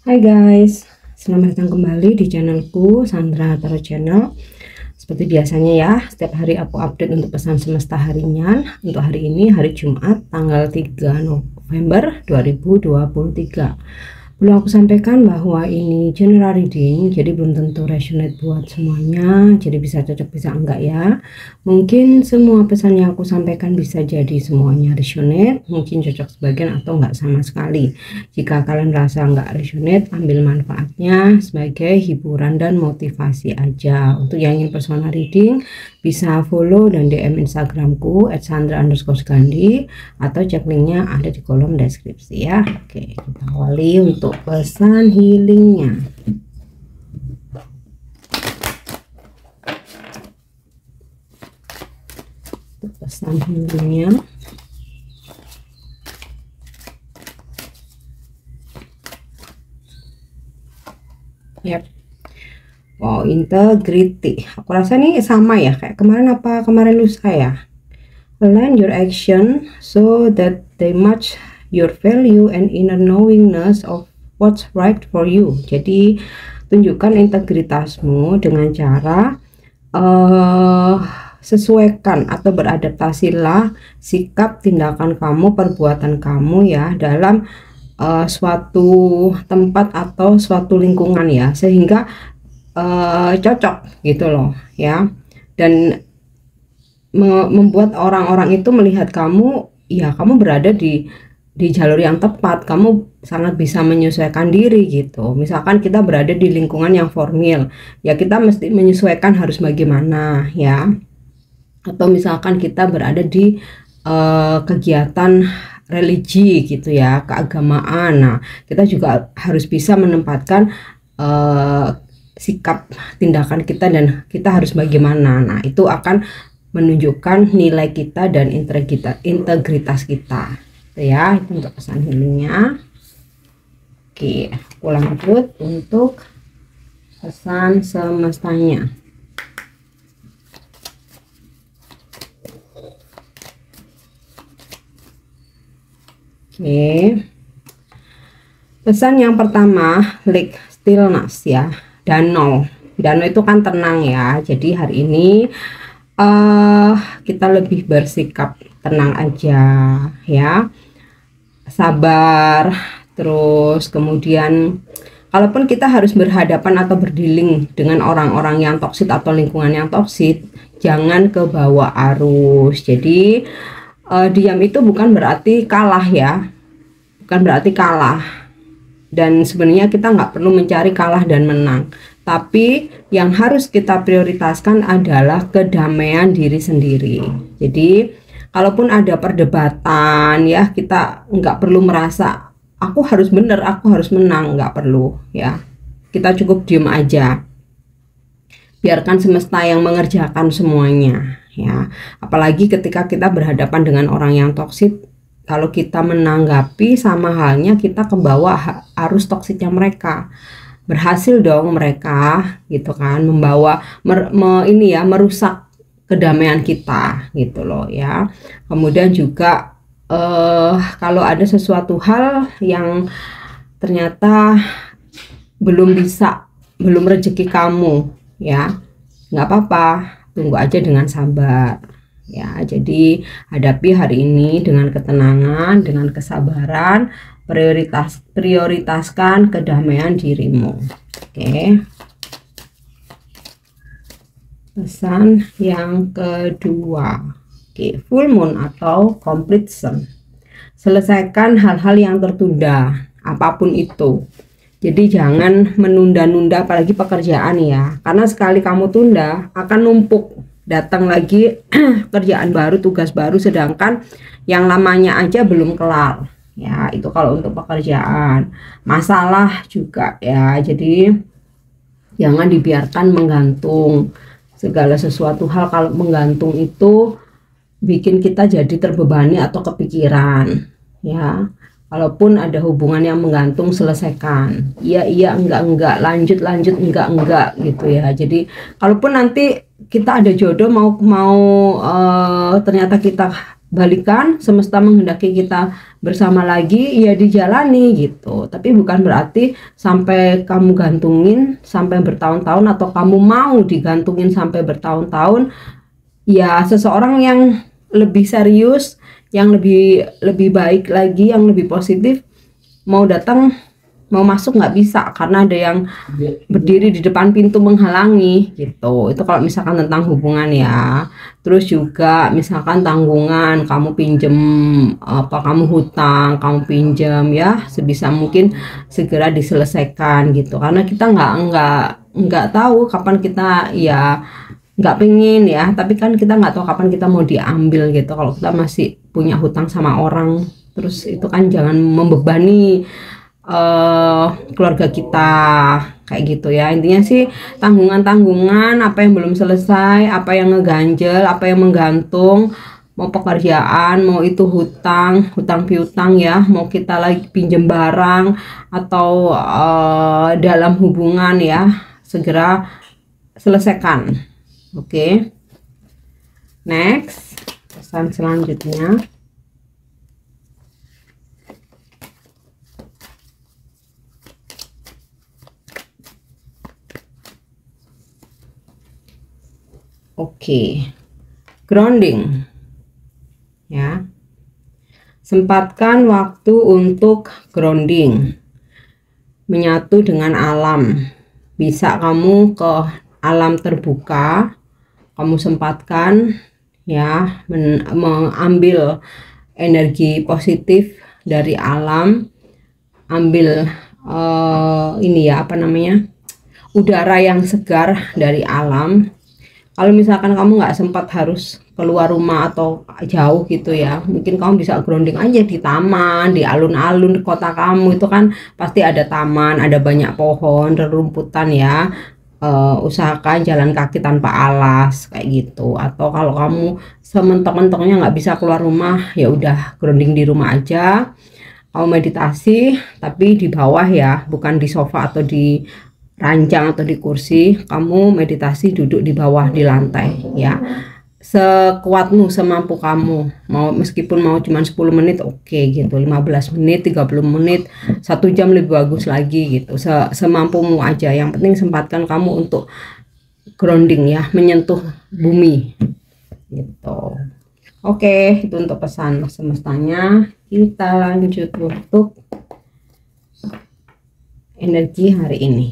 Hai guys, selamat datang kembali di channelku Sandra Tarot Channel. Seperti biasanya ya, setiap hari aku update untuk pesan semesta harian. Untuk hari ini, hari Jumat, tanggal 3 November 2023. Belum aku sampaikan bahwa ini general reading, jadi belum tentu resonate buat semuanya, jadi bisa cocok bisa enggak ya. Mungkin semua pesan yang aku sampaikan bisa jadi semuanya resonate, mungkin cocok sebagian atau enggak sama sekali. Jika kalian merasa enggak resonate, ambil manfaatnya sebagai hiburan dan motivasi aja. Untuk yang ingin personal reading, bisa follow dan DM Instagramku @sandra_gandhi atau cek linknya ada di kolom deskripsi ya. Oke, kita awali untuk pesan healingnya. Untuk pesan healingnya. Yap. Wow, integrity. Aku rasa nih sama ya kayak kemarin apa kemarin lusa ya. Align your action so that they match your value and inner knowingness of what's right for you. Jadi tunjukkan integritasmu dengan cara sesuaikan atau beradaptasilah sikap, tindakan kamu, perbuatan kamu ya dalam suatu tempat atau suatu lingkungan ya, sehingga cocok gitu loh ya, dan membuat orang-orang itu melihat kamu ya, kamu berada di jalur yang tepat, kamu sangat bisa menyesuaikan diri gitu. Misalkan kita berada di lingkungan yang formal ya, kita mesti menyesuaikan harus bagaimana ya, atau misalkan kita berada di kegiatan religi gitu ya, keagamaan. Nah, kita juga harus bisa menempatkan sikap, tindakan kita dan kita harus bagaimana. Nah, itu akan menunjukkan nilai kita dan integritas kita. Itu ya, itu untuk pesan healingnya. Oke, aku lanjut untuk pesan semestanya. Oke, pesan yang pertama, like stillness ya. Danau itu kan tenang ya, jadi hari ini kita lebih bersikap tenang aja ya, sabar. Terus kemudian kalaupun kita harus berhadapan atau berdealing dengan orang-orang yang toksik atau lingkungan yang toksik, jangan ke bawah arus. Jadi diam itu bukan berarti kalah ya, bukan berarti kalah. Dan sebenarnya kita nggak perlu mencari kalah dan menang, tapi yang harus kita prioritaskan adalah kedamaian diri sendiri. Jadi kalaupun ada perdebatan ya, kita nggak perlu merasa aku harus benar, aku harus menang, nggak perlu ya. Kita cukup diem aja, biarkan semesta yang mengerjakan semuanya ya. Apalagi ketika kita berhadapan dengan orang yang toksik, kalau kita menanggapi sama halnya kita ke bawah arus toksiknya mereka. Berhasil dong mereka gitu kan, membawa merusak kedamaian kita gitu loh ya. Kemudian juga kalau ada sesuatu hal yang ternyata belum rezeki kamu ya, nggak apa-apa, tunggu aja dengan sabar ya. Jadi hadapi hari ini dengan ketenangan, dengan kesabaran, prioritaskan kedamaian dirimu. Oke. Pesan yang kedua, oke, full moon atau completion. Selesaikan hal-hal yang tertunda, apapun itu. Jadi jangan menunda-nunda, apalagi pekerjaan ya, karena sekali kamu tunda akan numpuk, datang lagi kerjaan baru, tugas baru, sedangkan yang lamanya aja belum kelar ya. Itu kalau untuk pekerjaan. Masalah juga ya, jadi jangan dibiarkan menggantung. Segala sesuatu hal kalau menggantung itu bikin kita jadi terbebani atau kepikiran ya. Kalaupun ada hubungan yang menggantung, selesaikan. Iya, enggak, lanjut, enggak gitu ya. Jadi kalaupun nanti kita ada jodoh, ternyata kita balikan, semesta menghendaki kita bersama lagi, ya dijalani gitu. Tapi bukan berarti sampai kamu gantungin sampai bertahun-tahun, atau kamu mau digantungin sampai bertahun-tahun. Ya seseorang yang lebih serius, yang lebih baik lagi, yang lebih positif mau datang, mau masuk nggak bisa, karena ada yang berdiri di depan pintu menghalangi gitu. Itu kalau misalkan tentang hubungan ya. Terus juga misalkan tanggungan, kamu pinjem apa, kamu hutang, kamu pinjam, ya sebisa mungkin segera diselesaikan gitu, karena kita nggak tahu kapan kita, ya nggak pengen ya, tapi kan kita nggak tahu kapan kita mau diambil gitu. Kalau kita masih punya hutang sama orang terus, itu kan jangan membebani keluarga kita kayak gitu ya. Intinya sih tanggungan-tanggungan, apa yang belum selesai, apa yang ngeganjel, apa yang menggantung, mau pekerjaan, mau itu hutang piutang ya, mau kita lagi pinjem barang, atau dalam hubungan ya, segera selesaikan. Oke. Next, pesan selanjutnya. Oke, grounding ya. Sempatkan waktu untuk grounding, menyatu dengan alam. Bisa kamu ke alam terbuka, kamu sempatkan ya, mengambil energi positif dari alam, ambil ini ya, apa namanya, udara yang segar dari alam. Kalau misalkan kamu nggak sempat harus keluar rumah atau jauh gitu ya, mungkin kamu bisa grounding aja di taman, di alun-alun di kota kamu. Itu kan pasti ada taman, ada banyak pohon, rerumputan ya. Usahakan jalan kaki tanpa alas kayak gitu. Atau kalau kamu sementok-mentoknya nggak bisa keluar rumah, ya udah grounding di rumah aja. Kamu meditasi tapi di bawah ya, bukan di sofa atau di ranjang atau di kursi. Kamu meditasi duduk di bawah, di lantai ya, sekuatmu, semampu kamu. Mau meskipun mau cuma 10 menit oke gitu, 15 menit, 30 menit, 1 jam lebih bagus lagi gitu. Semampumu aja, yang penting sempatkan kamu untuk grounding ya, menyentuh bumi gitu. Oke, itu untuk pesan semestanya. Kita lanjut untuk energi hari ini.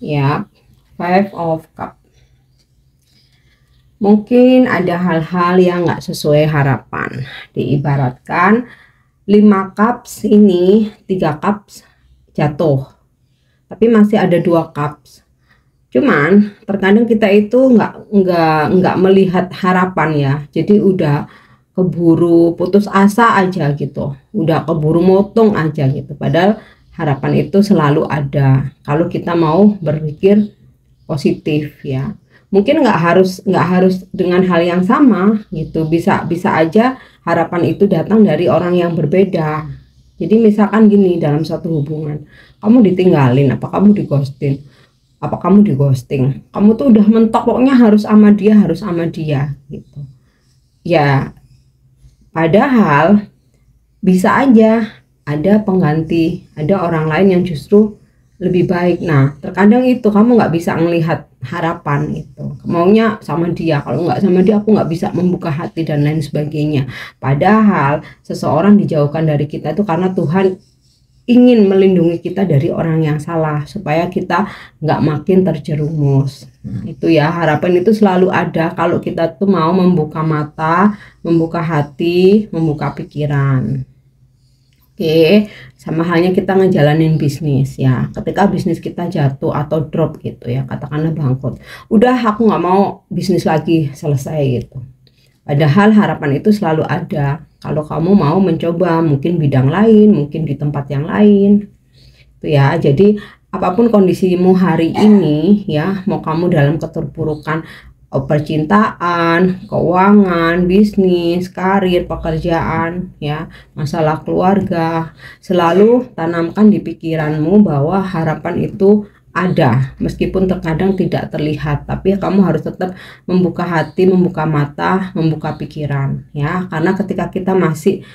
Ya, Five of Cup. Mungkin ada hal-hal yang nggak sesuai harapan. Diibaratkan 5 cups ini, 3 cups jatuh, tapi masih ada 2 cups. Cuman terkadang kita itu nggak melihat harapan ya. Jadi udah keburu putus asa aja gitu, udah keburu motong aja gitu. Padahal harapan itu selalu ada kalau kita mau berpikir positif ya. Mungkin nggak harus dengan hal yang sama gitu, bisa aja harapan itu datang dari orang yang berbeda. Jadi misalkan gini, dalam satu hubungan kamu ditinggalin, apa kamu digosting, apa kamu digosting, kamu tuh udah mentok pokoknya harus sama dia gitu ya. Padahal bisa aja ada pengganti, ada orang lain yang justru lebih baik. Nah terkadang itu kamu nggak bisa melihat harapan itu, maunya sama dia, kalau nggak sama dia aku nggak bisa membuka hati dan lain sebagainya. Padahal seseorang dijauhkan dari kita itu karena Tuhan ingin melindungi kita dari orang yang salah, supaya kita nggak makin terjerumus. Itu ya, harapan itu selalu ada kalau kita tuh mau membuka mata, membuka hati, membuka pikiran. Oke, sama halnya kita ngejalanin bisnis ya. Ketika bisnis kita jatuh atau drop gitu ya, katakanlah bangkrut, udah aku nggak mau bisnis lagi, selesai gitu. Padahal harapan itu selalu ada kalau kamu mau mencoba mungkin bidang lain, mungkin di tempat yang lain itu ya. Jadi apapun kondisimu hari ini ya, mau kamu dalam keterpurukan, percintaan, keuangan, bisnis, karir, pekerjaan, ya, masalah keluarga. Selalu tanamkan di pikiranmu bahwa harapan itu ada, meskipun terkadang tidak terlihat, tapi kamu harus tetap membuka hati, membuka mata, membuka pikiran, ya, karena ketika kita masih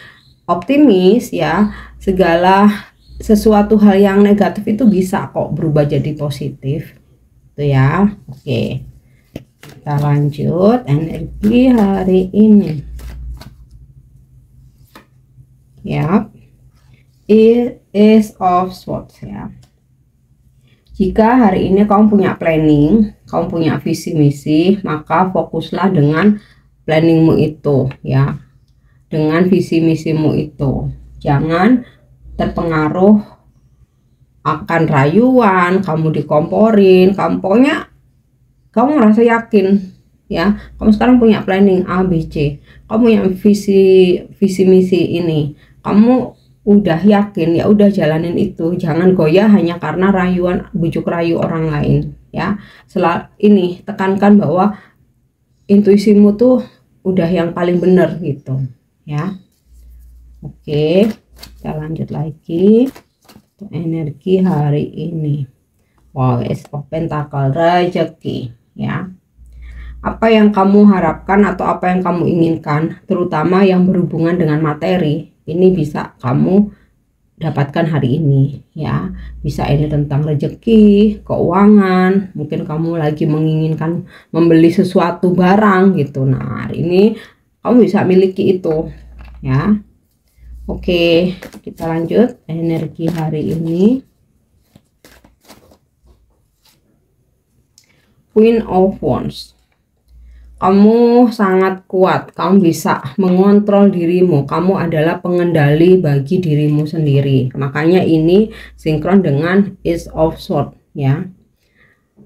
optimis, ya, segala sesuatu hal yang negatif itu bisa kok berubah jadi positif, itu ya. Oke, kita lanjut energi hari ini, ya. It is of Swords, ya. Jika hari ini kamu punya planning, kamu punya visi misi, maka fokuslah dengan planningmu itu, ya, dengan visi misimu itu. Jangan terpengaruh akan rayuan, kamu dikomporin, pokoknya kamu merasa yakin, ya, kamu sekarang punya planning A, B, C, kamu punya visi misi ini, kamu udah yakin, ya udah jalanin itu. Jangan goyah hanya karena rayuan, bujuk rayu orang lain, ya. Ini tekankan bahwa intuisimu tuh udah yang paling bener gitu, ya. Oke, kita lanjut lagi. Energi hari ini, wow, Ace of Pentacle, rezeki, ya. Apa yang kamu harapkan atau apa yang kamu inginkan, terutama yang berhubungan dengan materi, ini bisa kamu dapatkan hari ini, ya. Bisa ini tentang rezeki, keuangan, mungkin kamu lagi menginginkan membeli sesuatu barang gitu. Nah, hari ini kamu bisa miliki itu, ya. Oke, kita lanjut energi hari ini. Queen of Wands. Kamu sangat kuat, kamu bisa mengontrol dirimu, kamu adalah pengendali bagi dirimu sendiri. Makanya ini sinkron dengan Ace of Swords, ya.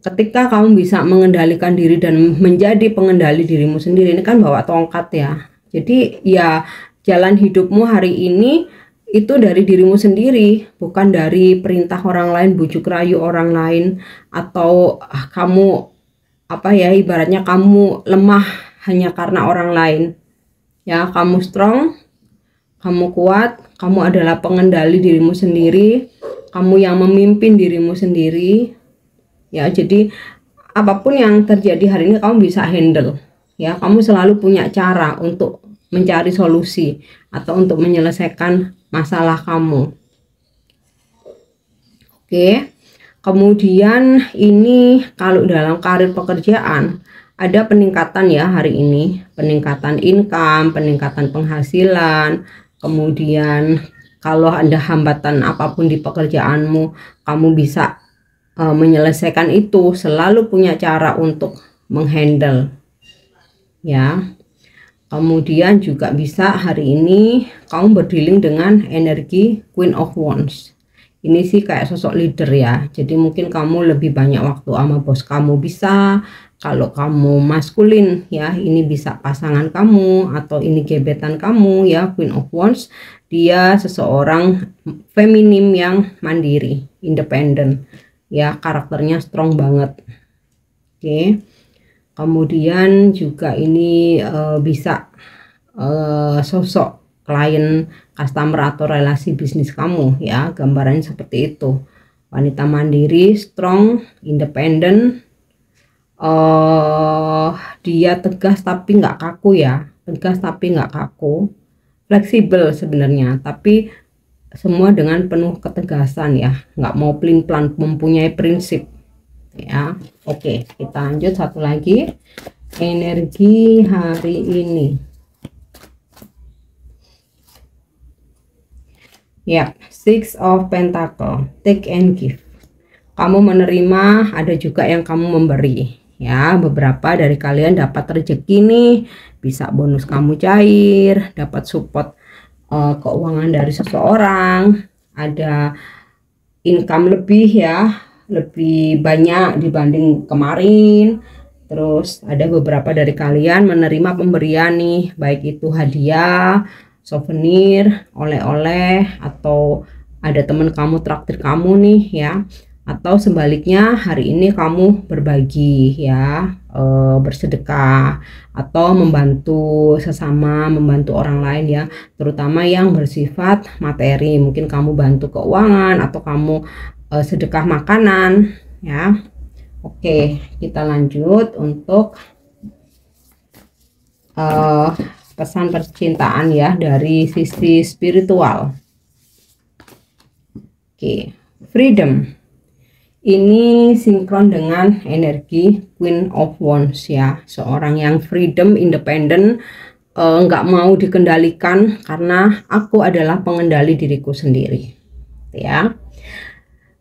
Ketika kamu bisa mengendalikan diri dan menjadi pengendali dirimu sendiri, ini kan bawa tongkat, ya. Jadi ya, jalan hidupmu hari ini itu dari dirimu sendiri, bukan dari perintah orang lain, bujuk rayu orang lain, atau kamu apa ya, ibaratnya kamu lemah hanya karena orang lain, ya. Kamu strong, kamu kuat, kamu adalah pengendali dirimu sendiri, kamu yang memimpin dirimu sendiri, ya. Jadi apapun yang terjadi hari ini kamu bisa handle, ya. Kamu selalu punya cara untuk mencari solusi atau untuk menyelesaikan masalah kamu. Oke. Kemudian ini kalau dalam karir pekerjaan ada peningkatan, ya, hari ini, peningkatan income, peningkatan penghasilan. Kemudian kalau ada hambatan apapun di pekerjaanmu, kamu bisa menyelesaikan itu, selalu punya cara untuk menghandle, ya. Kemudian juga bisa hari ini kamu berdealing dengan energi Queen of Wands. Ini sih kayak sosok leader, ya. Jadi mungkin kamu lebih banyak waktu sama bos kamu, bisa. Kalau kamu maskulin, ya, ini bisa pasangan kamu atau ini gebetan kamu, ya. Queen of Wands, dia seseorang feminim yang mandiri, independen, ya, karakternya strong banget. Oke. Kemudian juga ini bisa sosok klien, customer atau relasi bisnis kamu, ya. Gambarannya seperti itu. Wanita mandiri, strong, independen, dia tegas tapi nggak kaku, ya. Tegas tapi nggak kaku, fleksibel sebenarnya, tapi semua dengan penuh ketegasan, ya. Nggak mau pelin-pelan, mempunyai prinsip, ya. Oke, kita lanjut satu lagi energi hari ini, ya. Six of Pentacle, take and give. Kamu menerima, ada juga yang kamu memberi, ya. Beberapa dari kalian dapat rezeki nih, bisa bonus kamu cair, dapat support keuangan dari seseorang, ada income lebih, ya, lebih banyak dibanding kemarin. Terus ada beberapa dari kalian menerima pemberian nih, baik itu hadiah, souvenir, oleh-oleh, atau ada teman kamu traktir kamu nih, ya. Atau sebaliknya hari ini kamu berbagi ya, bersedekah atau membantu sesama, membantu orang lain ya, terutama yang bersifat materi. Mungkin kamu bantu keuangan atau kamu sedekah makanan ya. Oke, kita lanjut untuk pesan percintaan ya dari sisi spiritual. Oke, freedom. Ini sinkron dengan energi Queen of Wands ya, seorang yang freedom, independen, nggak mau dikendalikan karena aku adalah pengendali diriku sendiri ya.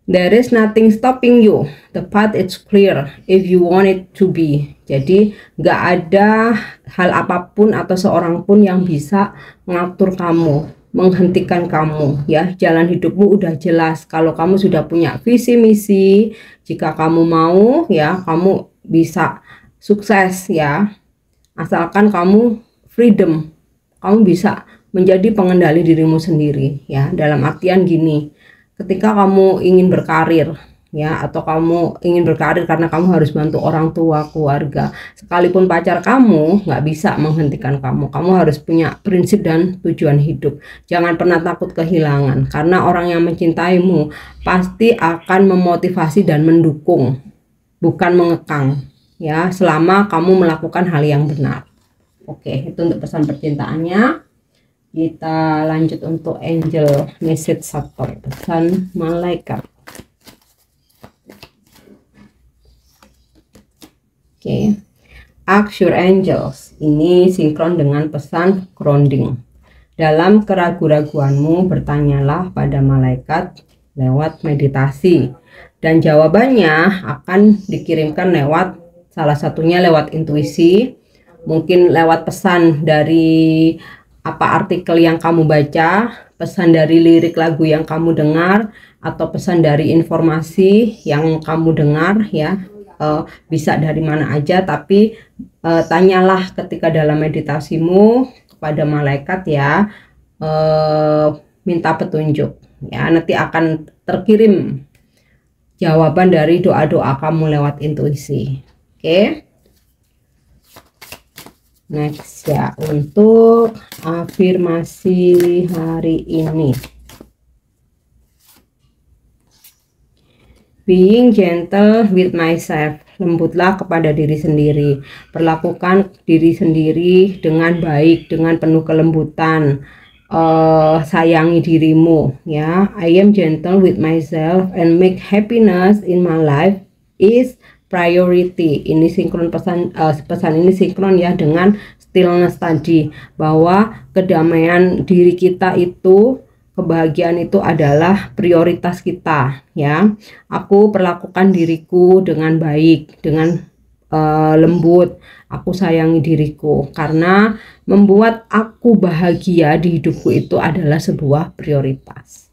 There is nothing stopping you, the path is clear if you want it to be. Jadi nggak ada hal apapun atau seorang pun yang bisa mengatur kamu, menghentikan kamu ya. Jalan hidupmu udah jelas. Kalau kamu sudah punya visi misi, jika kamu mau ya, kamu bisa sukses ya, asalkan kamu freedom, kamu bisa menjadi pengendali dirimu sendiri ya. Dalam artian gini, ketika kamu ingin berkarir ya, atau kamu ingin berkarir karena kamu harus bantu orang tua, keluarga, sekalipun pacar kamu nggak bisa menghentikan kamu. Kamu harus punya prinsip dan tujuan hidup. Jangan pernah takut kehilangan, karena orang yang mencintaimu pasti akan memotivasi dan mendukung, bukan mengekang ya, selama kamu melakukan hal yang benar. Oke, itu untuk pesan percintaannya. Kita lanjut untuk angel message atau pesan malaikat. Oke, ask your angels. Ini sinkron dengan pesan grounding. Dalam keraguan-raguanmu, bertanyalah pada malaikat lewat meditasi, dan jawabannya akan dikirimkan lewat, salah satunya lewat intuisi, mungkin lewat pesan dari apa artikel yang kamu baca, pesan dari lirik lagu yang kamu dengar, atau pesan dari informasi yang kamu dengar ya. Bisa dari mana aja, tapi tanyalah ketika dalam meditasimu kepada malaikat ya, minta petunjuk ya, nanti akan terkirim jawaban dari doa-doa kamu lewat intuisi. Oke. Next ya, untuk afirmasi hari ini. Being gentle with myself, lembutlah kepada diri sendiri, perlakukan diri sendiri dengan baik, dengan penuh kelembutan, sayangi dirimu ya. I am gentle with myself and make happiness in my life is priority. Ini sinkron pesan ini sinkron ya dengan stillness tadi, bahwa kedamaian diri kita itu, kebahagiaan itu adalah prioritas kita ya. Aku perlakukan diriku dengan baik, dengan lembut. Aku sayangi diriku karena membuat aku bahagia di hidupku itu adalah sebuah prioritas.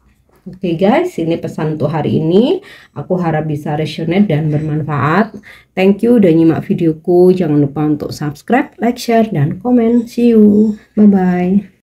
Oke guys, ini pesan untuk hari ini. Aku harap bisa resonate dan bermanfaat. Thank you udah nyimak videoku. Jangan lupa untuk subscribe, like, share, dan komen. See you. Bye-bye.